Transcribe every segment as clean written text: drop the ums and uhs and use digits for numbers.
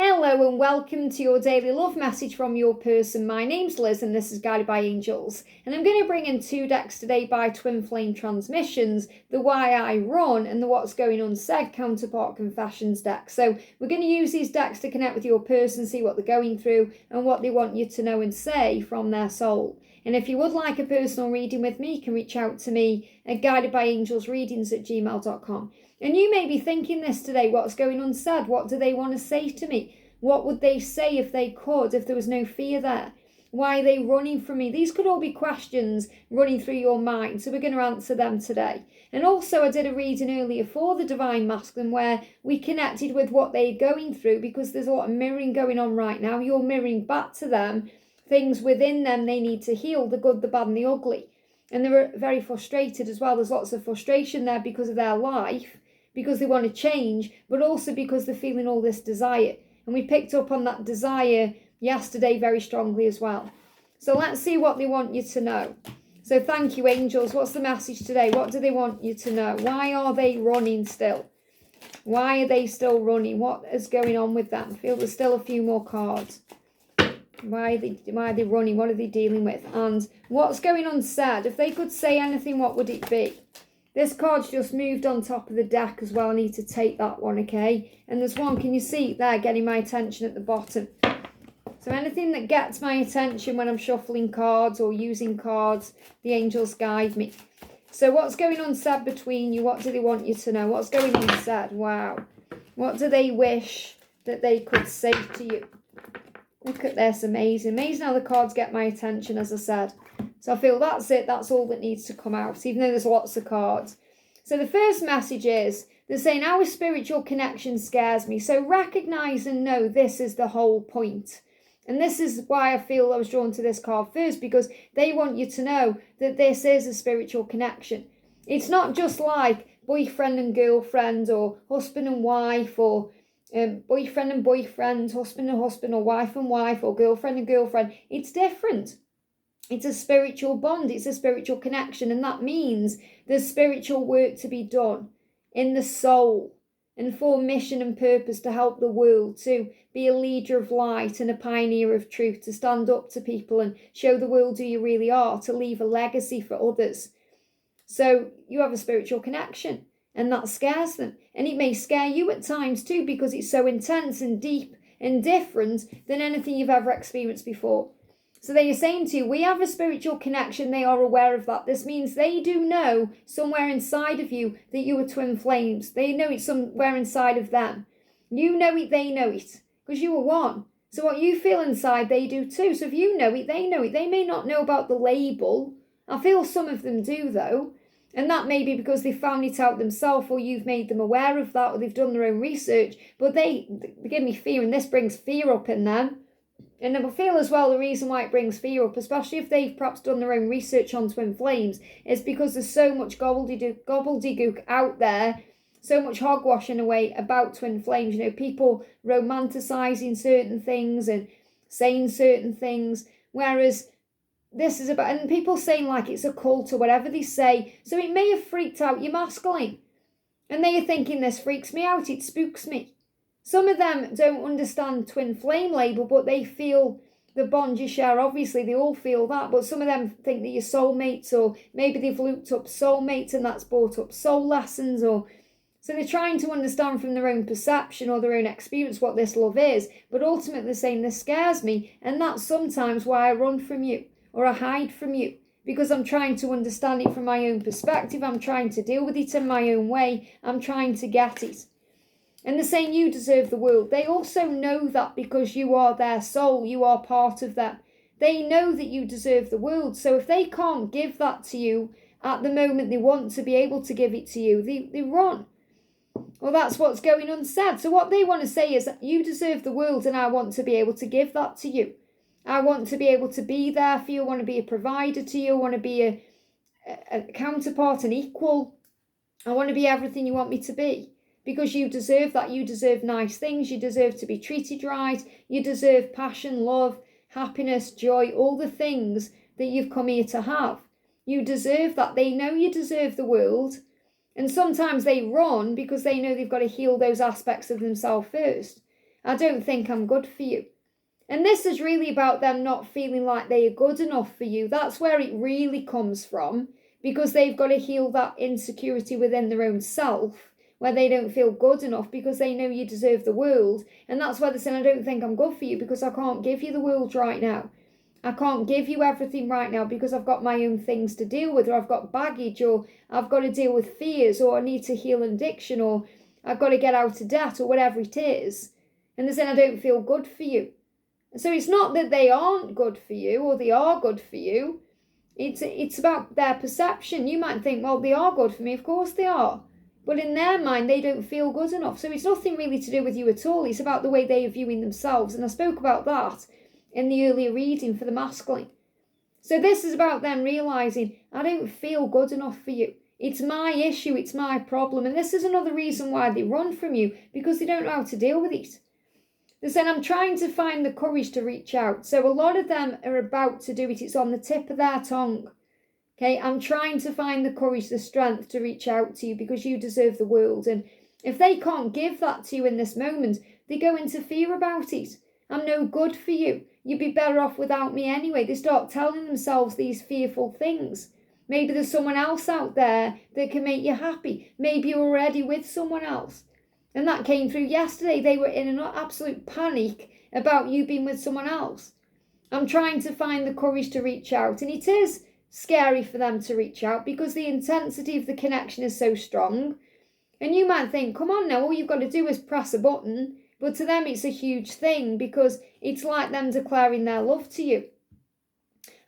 Hello and welcome to your daily love message from your person. My name's Liz and this is Guided by Angels. And I'm going to bring in two decks today by Twin Flame Transmissions, the Why I Run and the What's Going Unsaid Counterpart Confessions deck. So we're going to use these decks to connect with your person, see what they're going through and what they want you to know and say from their soul. And if you would like a personal reading with me, you can reach out to me at guidedbyangelsreadings@gmail.com. And you may be thinking this today, what's going unsaid? What do they want to say to me? What would they say if they could, if there was no fear there? Why are they running from me? These could all be questions running through your mind, so we're going to answer them today. And also I did a reading earlier for the Divine Masculine where we connected with what they're going through, because there's a lot of mirroring going on right now. You're mirroring back to them things within them they need to heal, the good, the bad and the ugly. And they're very frustrated as well. There's lots of frustration there because of their life, because they want to change, but also because they're feeling all this desire. And we picked up on that desire yesterday very strongly as well. So let's see what they want you to know. So thank you, angels. What's the message today? What do they want you to know? Why are they running still? Why are they still running? What is going on with them? I feel there's still a few more cards. Why are they running? What are they dealing with? And what's going unsaid? If they could say anything, what would it be? This card's just moved on top of the deck as well. I need to take that one, okay? And there's one, can you see there, getting my attention at the bottom? So anything that gets my attention when I'm shuffling cards or using cards, the angels guide me. So what's going unsaid between you? What do they want you to know? What's going unsaid? Wow. What do they wish that they could say to you? Look at this, amazing. Amazing how the cards get my attention, as I said. So I feel that's it, that's all that needs to come out, even though there's lots of cards. So the first message is, they're saying, our spiritual connection scares me. So recognise and know this is the whole point. And this is why I feel I was drawn to this card first, because they want you to know that this is a spiritual connection. It's not just like boyfriend and girlfriend, or husband and wife, or boyfriend and boyfriend, husband and husband, or wife and wife, or girlfriend and girlfriend. It's different. It's a spiritual bond. It's a spiritual connection. And that means there's spiritual work to be done in the soul and for mission and purpose to help the world, to be a leader of light and a pioneer of truth, to stand up to people and show the world who you really are, to leave a legacy for others. So you have a spiritual connection. And that scares them. And it may scare you at times too, because it's so intense and deep and different than anything you've ever experienced before. So they are saying to you, we have a spiritual connection. They are aware of that. This means they do know somewhere inside of you that you are twin flames. They know it somewhere inside of them. You know it, they know it, because you are one. So what you feel inside, they do too. So if you know it, they know it. They may not know about the label. I feel some of them do though. And that may be because they found it out themselves, or you've made them aware of that, or they've done their own research. But they give me fear, and this brings fear up in them. And I feel as well the reason why it brings fear up, especially if they've perhaps done their own research on twin flames, is because there's so much gobbledygook out there, so much hogwash in a way about twin flames. You know, people romanticising certain things and saying certain things, whereas this is about, and people saying like it's a cult or whatever they say. So it may have freaked out your masculine. And they are thinking, this freaks me out, it spooks me. Some of them don't understand twin flame label, but they feel the bond you share. Obviously, they all feel that. But some of them think that you're soulmates, or maybe they've looked up soulmates and that's brought up soul lessons. Or so they're trying to understand from their own perception or their own experience what this love is. But ultimately they're saying, this scares me. And that's sometimes why I run from you. Or I hide from you, because I'm trying to understand it from my own perspective. I'm trying to deal with it in my own way. I'm trying to get it. And they're saying you deserve the world. They also know that because you are their soul. You are part of them. They know that you deserve the world. So if they can't give that to you at the moment they want to be able to give it to you, they run. Well, that's what's going unsaid. So what they want to say is, you deserve the world and I want to be able to give that to you. I want to be able to be there for you. I want to be a provider to you. I want to be a counterpart, an equal. I want to be everything you want me to be. Because you deserve that. You deserve nice things. You deserve to be treated right. You deserve passion, love, happiness, joy, all the things that you've come here to have. You deserve that. They know you deserve the world. And sometimes they run because they know they've got to heal those aspects of themselves first. I don't think I'm good for you. And this is really about them not feeling like they are good enough for you. That's where it really comes from, because they've got to heal that insecurity within their own self, where they don't feel good enough because they know you deserve the world. And that's why they're saying, I don't think I'm good for you because I can't give you the world right now. I can't give you everything right now because I've got my own things to deal with, or I've got baggage, or I've got to deal with fears, or I need to heal an addiction, or I've got to get out of debt, or whatever it is. And they're saying, I don't feel good for you. So it's not that they aren't good for you or they are good for you. It's about their perception. You might think, well, they are good for me. Of course they are. But in their mind, they don't feel good enough. So it's nothing really to do with you at all. It's about the way they are viewing themselves. And I spoke about that in the earlier reading for the masculine. So this is about them realising, I don't feel good enough for you. It's my issue. It's my problem. And this is another reason why they run from you, because they don't know how to deal with it. They're saying, I'm trying to find the courage to reach out. So a lot of them are about to do it. It's on the tip of their tongue. Okay, I'm trying to find the courage, the strength to reach out to you because you deserve the world. And if they can't give that to you in this moment, they go into fear about it. I'm no good for you. You'd be better off without me anyway. They start telling themselves these fearful things. Maybe there's someone else out there that can make you happy. Maybe you're already with someone else. And that came through yesterday. They were in an absolute panic about you being with someone else. I'm trying to find the courage to reach out. And it is scary for them to reach out because the intensity of the connection is so strong. And you might think, come on now, all you've got to do is press a button. But to them, it's a huge thing because it's like them declaring their love to you.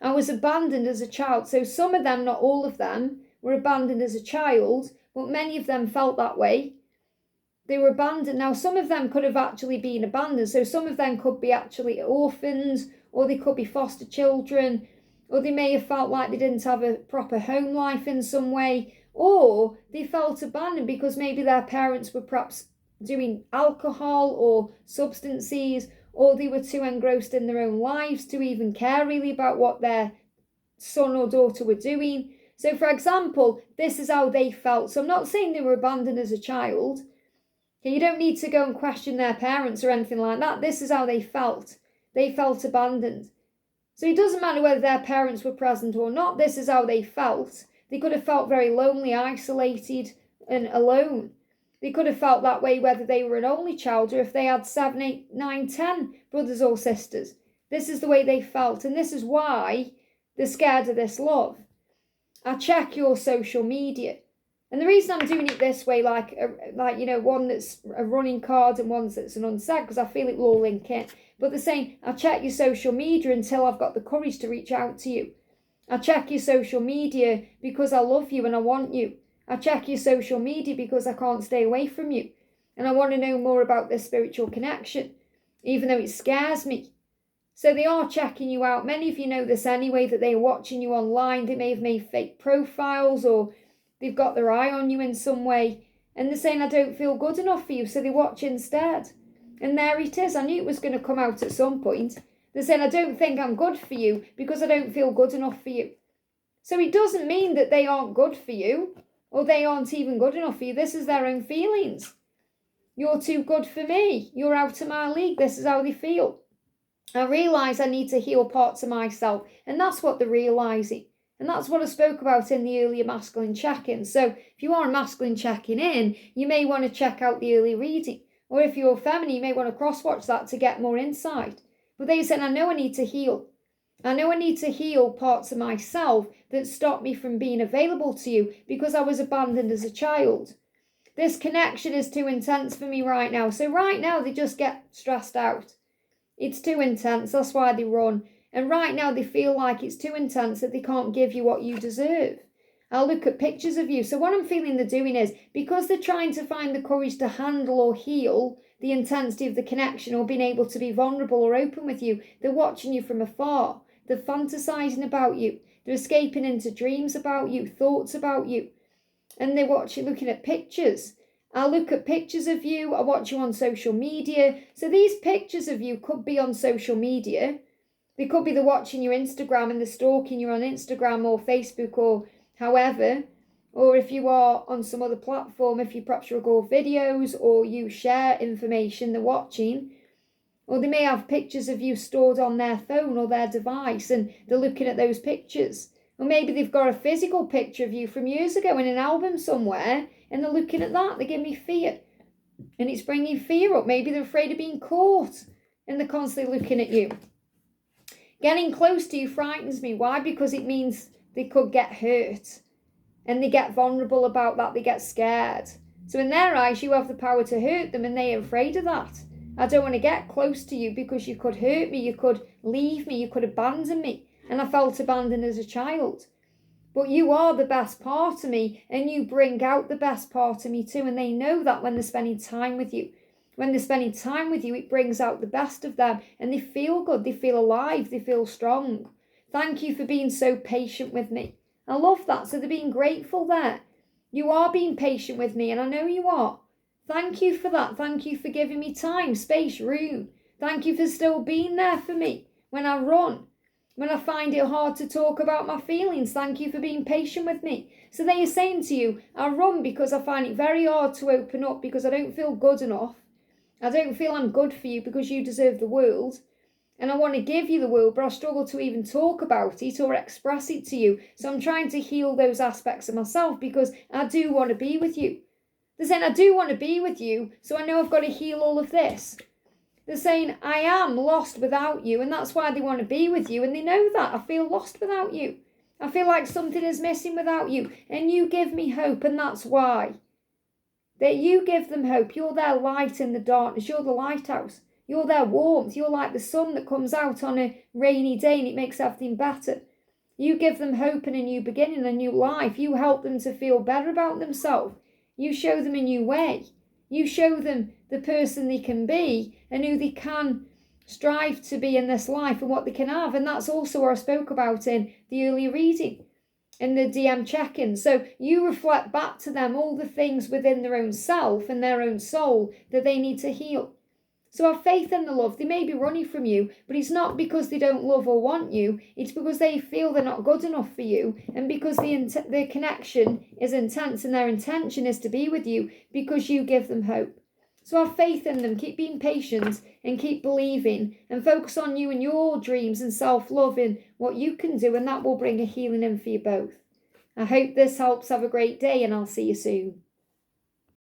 I was abandoned as a child. So some of them, not all of them, were abandoned as a child, but many of them felt that way. They were abandoned. Now, some of them could have actually been abandoned. So some of them could be actually orphans, or they could be foster children, or they may have felt like they didn't have a proper home life in some way, or they felt abandoned because maybe their parents were perhaps doing alcohol or substances, or they were too engrossed in their own lives to even care really about what their son or daughter were doing. So, for example, this is how they felt. So I'm not saying they were abandoned as a child. You don't need to go and question their parents or anything like that. This is how they felt. They felt abandoned. So it doesn't matter whether their parents were present or not. This is how they felt. They could have felt very lonely, isolated and alone. They could have felt that way whether they were an only child or if they had 7, 8, 9, 10 brothers or sisters. This is the way they felt. And this is why they're scared of this love. I check your social media. And the reason I'm doing it this way, like one that's a running card and one that's an Unsaid, because I feel it will all link in. But they're saying, I check your social media until I've got the courage to reach out to you. I check your social media because I love you and I want you. I check your social media because I can't stay away from you. And I want to know more about this spiritual connection, even though it scares me. So they are checking you out. Many of you know this anyway, that they are watching you online. They may have made fake profiles, or they've got their eye on you in some way. And they're saying, I don't feel good enough for you. So they watch instead. And there it is. I knew it was going to come out at some point. They're saying, I don't think I'm good for you because I don't feel good enough for you. So it doesn't mean that they aren't good for you, or they aren't even good enough for you. This is their own feelings. You're too good for me. You're out of my league. This is how they feel. I realise I need to heal parts of myself. And that's what they're realising. And that's what I spoke about in the earlier masculine check-in. So if you are a masculine checking in, you may want to check out the early reading. Or if you're feminine, you may want to cross-watch that to get more insight. But they said, I know I need to heal. I know I need to heal parts of myself that stop me from being available to you because I was abandoned as a child. This connection is too intense for me right now. So right now they just get stressed out. It's too intense. That's why they run. And right now they feel like it's too intense that they can't give you what you deserve. I'll look at pictures of you. So what I'm feeling they're doing is, because they're trying to find the courage to handle or heal the intensity of the connection, or being able to be vulnerable or open with you, they're watching you from afar. They're fantasizing about you. They're escaping into dreams about you, thoughts about you. And they watch you looking at pictures. I'll look at pictures of you. I watch you on social media. So these pictures of you could be on social media. They could be they're watching your Instagram and they're stalking you on Instagram or Facebook or however. Or if you are on some other platform, if you perhaps record videos or you share information they're watching. Or they may have pictures of you stored on their phone or their device and they're looking at those pictures. Or maybe they've got a physical picture of you from years ago in an album somewhere and they're looking at that. They give me fear. And it's bringing fear up. Maybe they're afraid of being caught and they're constantly looking at you. Getting close to you frightens me. Why? Because it means they could get hurt. And they get vulnerable about that. They get scared. So in their eyes, you have the power to hurt them and they are afraid of that. I don't want to get close to you because you could hurt me, you could leave me, you could abandon me. And I felt abandoned as a child. But you are the best part of me and you bring out the best part of me too. And they know that when they're spending time with you. When they're spending time with you, it brings out the best of them and they feel good, they feel alive, they feel strong. Thank you for being so patient with me. I love that. So they're being grateful there. You are being patient with me and I know you are. Thank you for that. Thank you for giving me time, space, room. Thank you for still being there for me when I run. When I find it hard to talk about my feelings, thank you for being patient with me. So they are saying to you, I run because I find it very hard to open up because I don't feel good enough. I don't feel I'm good for you because you deserve the world. And I want to give you the world, but I struggle to even talk about it or express it to you. So I'm trying to heal those aspects of myself because I do want to be with you. They're saying, I do want to be with you, so I know I've got to heal all of this. They're saying, I am lost without you, and that's why they want to be with you, and they know that. I feel lost without you. I feel like something is missing without you, and you give me hope, and that's why. That you give them hope. You're their light in the darkness. You're the lighthouse. You're their warmth. You're like the sun that comes out on a rainy day, and it makes everything better. You give them hope and a new beginning, a new life. You help them to feel better about themselves. You show them a new way. You show them the person they can be and who they can strive to be in this life and what they can have. And that's also what I spoke about in the earlier reading, in the DM check-in. So you reflect back to them all the things within their own self and their own soul that they need to heal. So have faith in the love. They may be running from you, but it's not because they don't love or want you. It's because they feel they're not good enough for you. And because the connection is intense and their intention is to be with you because you give them hope. So have faith in them. Keep being patient and keep believing and focus on you and your dreams and self-love in what you can do. And that will bring a healing in for you both. I hope this helps. Have a great day and I'll see you soon.